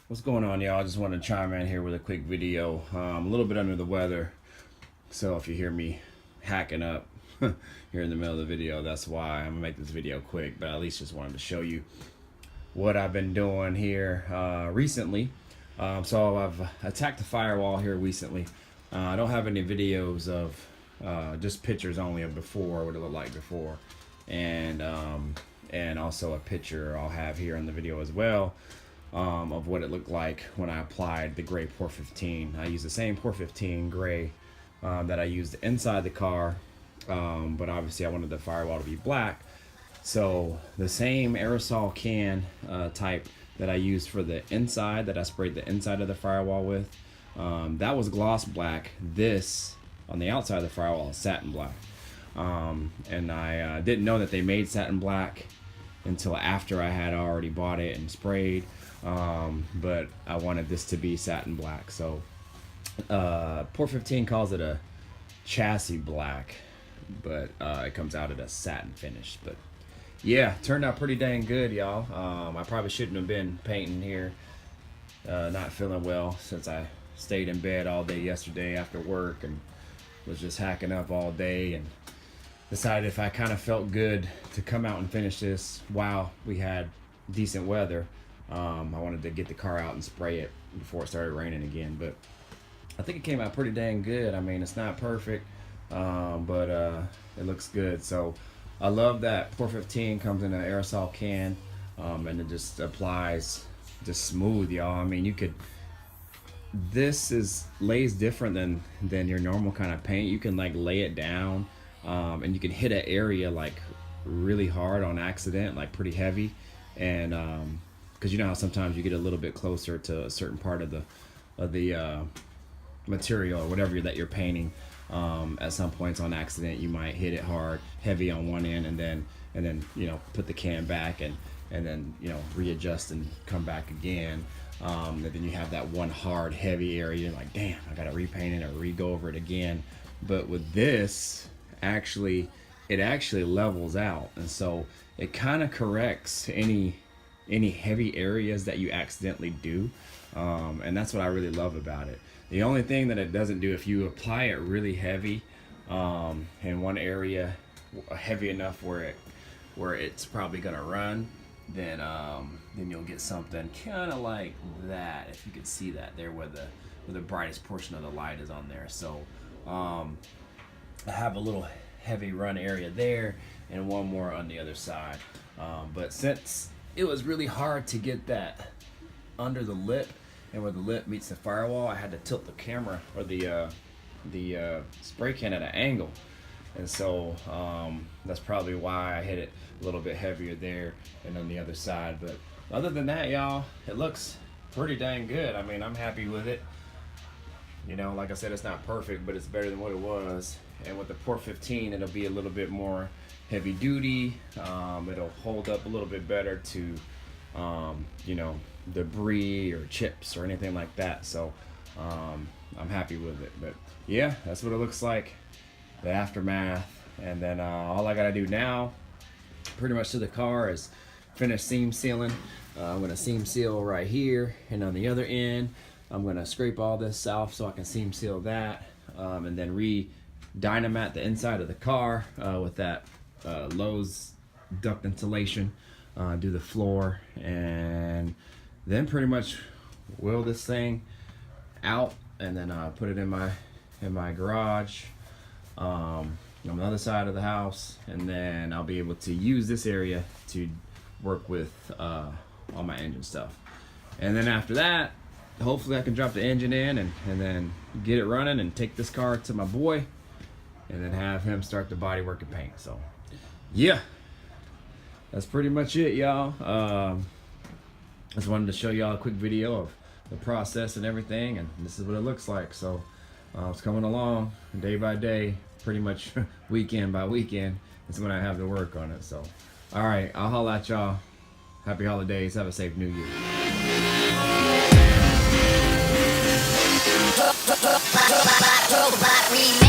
What's going on, y'all? I just wanted to chime in here with a quick video. I'm a little bit under the weather, so if you hear me hacking up here in the middle of the video, that's why. I'm gonna make this video quick, but at least just wanted to show you what I've been doing here recently. So I've attacked the Firewall here recently. I don't have any videos of just pictures only of before, what it looked like before, and also a picture I'll have here in the video as well. Of what it looked like when I applied the gray Pore 15. I used the same Pore 15 gray that I used inside the car, but obviously I wanted the Firewall to be black. So the same aerosol can type that I used for the inside, that I sprayed the inside of the Firewall with, that was gloss black. This on the outside of the Firewall is satin black. And I didn't know that they made satin black until after I had already bought it and sprayed. But I wanted this to be satin black, so Pore 15 calls it a chassis black, but it comes out at a satin finish. But yeah, turned out pretty dang good, y'all. I probably shouldn't have been painting here, not feeling well, since I stayed in bed all day yesterday after work and was just hacking up all day, and decided if I kind of felt good to come out and finish this while we had decent weather. I wanted to get the car out and spray it before it started raining again, but I think it came out pretty dang good. I mean, it's not perfect, but it looks good. So I love that Pore 15 comes in an aerosol can, and it just applies just smooth, y'all. I mean, you could, this lays different than your normal kind of paint. You can like lay it down, and you can hit an area like really hard on accident, like pretty heavy, and because you know how sometimes you get a little bit closer to a certain part of the material or whatever that you're painting. At some points on accident, you might hit it hard, heavy on one end, and then you know, put the can back and then you know, readjust and come back again. And then you have that one hard, heavy area. You're like, damn, I gotta repaint it or re-go over it again. But with this, it actually levels out, and so it kind of corrects any heavy areas that you accidentally do, and that's what I really love about it. The only thing that it doesn't do, if you apply it really heavy in one area, heavy enough where it's probably gonna run, then you'll get something kind of like that. If you could see that there, where the brightest portion of the light is on there. So I have a little heavy run area there and one more on the other side, but since it was really hard to get that under the lip and where the lip meets the Firewall, I had to tilt the camera or the spray can at an angle, and so that's probably why I hit it a little bit heavier there and on the other side. But other than that, y'all, it looks pretty dang good. I mean, I'm happy with it. You know, like I said, it's not perfect, but it's better than what it was. And with the Pore 15, it'll be a little bit more heavy duty. It'll hold up a little bit better to you know, debris or chips or anything like that. So I'm happy with it. But yeah, that's what it looks like, the aftermath. And then all I gotta do now pretty much to the car is finish seam sealing. I'm gonna seam seal right here, and on the other end I'm gonna scrape all this off so I can seam seal that, and then re-dynamat the inside of the car with that Lowe's duct insulation, do the floor, and then pretty much wheel this thing out, and then put it in my garage on the other side of the house, and then I'll be able to use this area to work with all my engine stuff. And then after that, hopefully I can drop the engine in and then get it running and take this car to my boy and then have him start the body work and paint. So yeah, that's pretty much it, y'all. Just wanted to show y'all a quick video of the process and everything, and this is what it looks like. So it's coming along day by day, pretty much weekend by weekend. It's when I have to work on it. So all right, I'll holla at y'all. Happy holidays, have a safe new year. Remix.